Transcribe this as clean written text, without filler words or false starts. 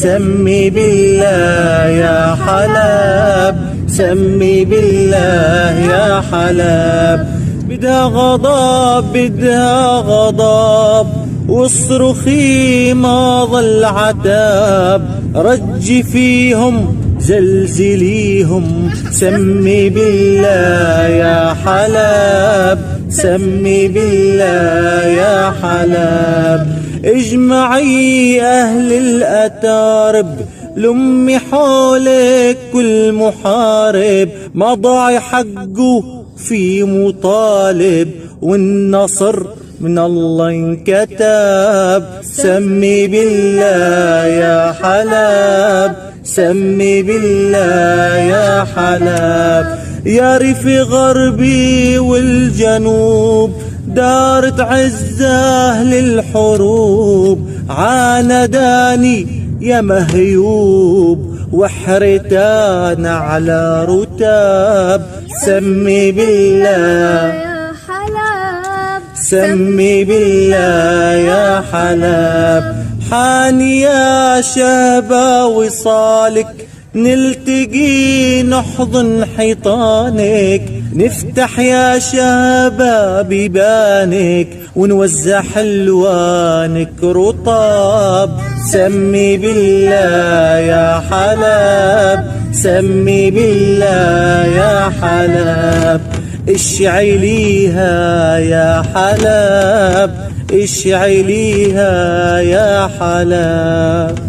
سمي بالله يا حلب، سمي بالله يا حلب. بدها غضب بدها غضب، واصرخي ما ظل عتاب، رجي فيهم زلزليهم. سمي بالله يا حلب، سمي بالله يا حلب. اجمعي اهل الاتارب، لمي حولك كل محارب، ما ضاع حقه في مطالب، والنصر من الله انكتب. سمي بالله يا حلب، سمي بالله يا حلب. يا ريف غربي والجنوب، دارت عزة للحروب، عانداني يا مهيوب، وحرتان على رتاب. سمي بالله يا حلب، سمي بالله يا حلب. حان يا شهبة وصالك، نلتقي نحضن حيطانك، نفتح يا شهبة بيبانك، ونوزع حلوانك رطاب. سمي بالله يا حلب، سمي بالله يا حلب. اشعليها يا حلب، اشعليها يا حلب.